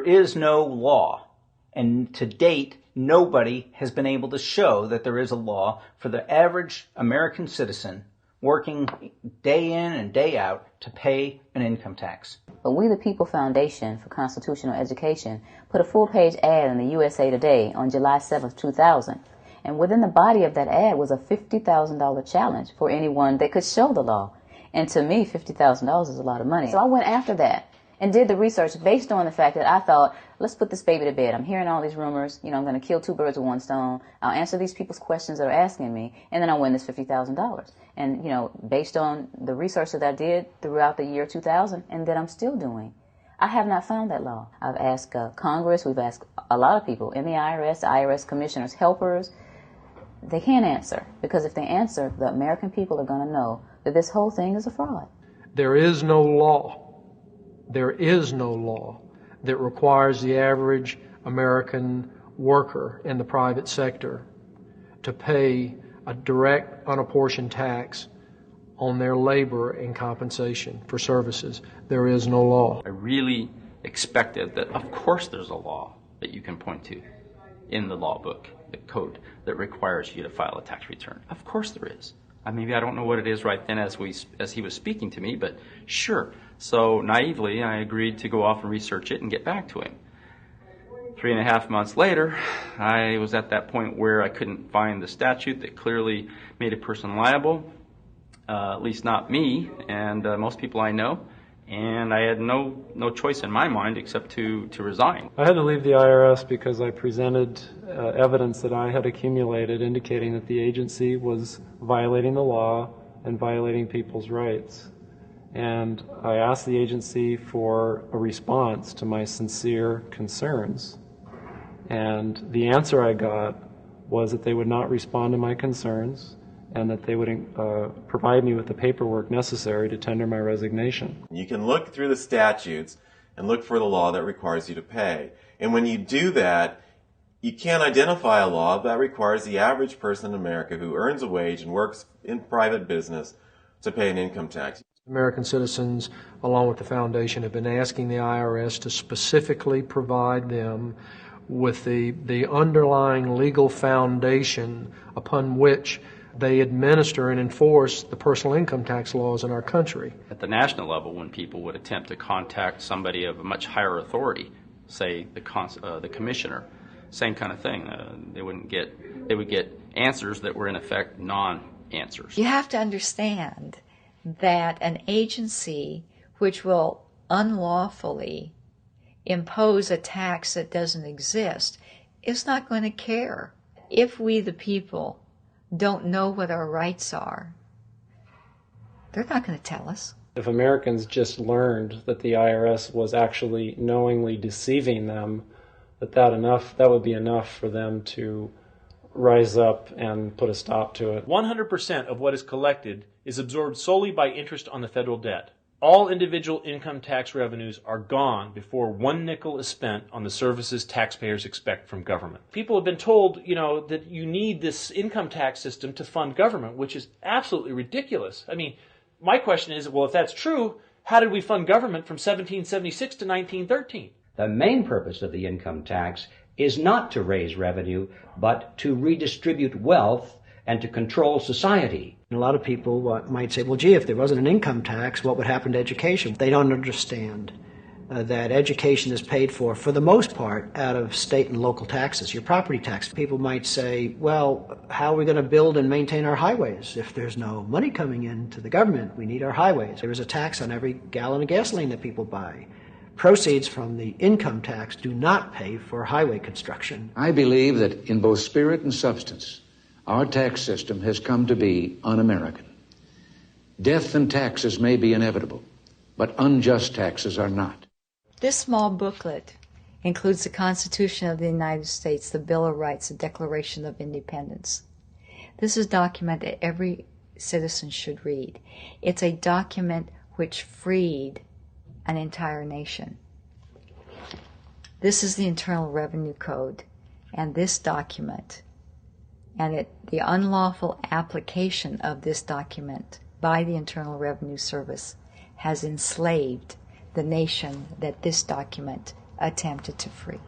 There is no law, and to date, nobody has been able to show that there is a law for the average American citizen working day in and day out to pay an income tax. But We the People Foundation for Constitutional Education put a full-page ad in the USA Today on July 7th, 2000. And within the body of that ad was a $50,000 challenge for anyone that could show the law. And to me, $50,000 is a lot of money. So I went after that and did the research based on the fact that I thought, let's put this baby to bed. I'm hearing all these rumors. I'm going to kill two birds with one stone. I'll answer these people's questions that are asking me, and then I'll win this $50,000. And, based on the research that I did throughout the year 2000 and that I'm still doing, I have not found that law. I've asked Congress. We've asked a lot of people in the IRS commissioners, helpers. They can't answer, because if they answer, the American people are going to know that this whole thing is a fraud. There is no law that requires the average American worker in the private sector to pay a direct, unapportioned tax on their labor and compensation for services. There is no law. I really expected that, of course, there's a law that you can point to in the law book, the code, that requires you to file a tax return. Of course there is. Maybe I don't know what it is right then as he was speaking to me, but sure. So naively, I agreed to go off and research it and get back to him. 3.5 months later, I was at that point where I couldn't find the statute that clearly made a person liable, at least not me and most people I know, and I had no choice in my mind except to resign. I had to leave the IRS because I presented evidence that I had accumulated indicating that the agency was violating the law and violating people's rights. And I asked the agency for a response to my sincere concerns. And the answer I got was that they would not respond to my concerns and that they would provide me with the paperwork necessary to tender my resignation. You can look through the statutes and look for the law that requires you to pay. And when you do that, you can't identify a law that requires the average person in America who earns a wage and works in private business to pay an income tax. American citizens, along with the foundation, have been asking the IRS to specifically provide them with the underlying legal foundation upon which they administer and enforce the personal income tax laws in our country. At the national level, when people would attempt to contact somebody of a much higher authority, say the commissioner, same kind of thing. They would get answers that were in effect non-answers. You have to understand that an agency which will unlawfully impose a tax that doesn't exist is not going to care. If we, the people, don't know what our rights are, they're not going to tell us. If Americans just learned that the IRS was actually knowingly deceiving them, that would be enough for them to rise up and put a stop to it. 100% of what is collected is absorbed solely by interest on the federal debt. All individual income tax revenues are gone before 1 nickel is spent on the services taxpayers expect from government. People have been told, that you need this income tax system to fund government, which is absolutely ridiculous. My question is, well, if that's true, how did we fund government from 1776 to 1913? The main purpose of the income tax is not to raise revenue, but to redistribute wealth and to control society. A lot of people might say, well, gee, if there wasn't an income tax, what would happen to education? They don't understand that education is paid for the most part, out of state and local taxes, your property tax. People might say, well, how are we going to build and maintain our highways if there's no money coming into the government? We need our highways. There is a tax on every gallon of gasoline that people buy. Proceeds from the income tax do not pay for highway construction. I believe that in both spirit and substance, our tax system has come to be un-American. Death and taxes may be inevitable, but unjust taxes are not. This small booklet includes the Constitution of the United States, the Bill of Rights, the Declaration of Independence. This is a document that every citizen should read. It's a document which freed an entire nation. This is the Internal Revenue Code, and this document, and the unlawful application of this document by the Internal Revenue Service has enslaved the nation that this document attempted to free.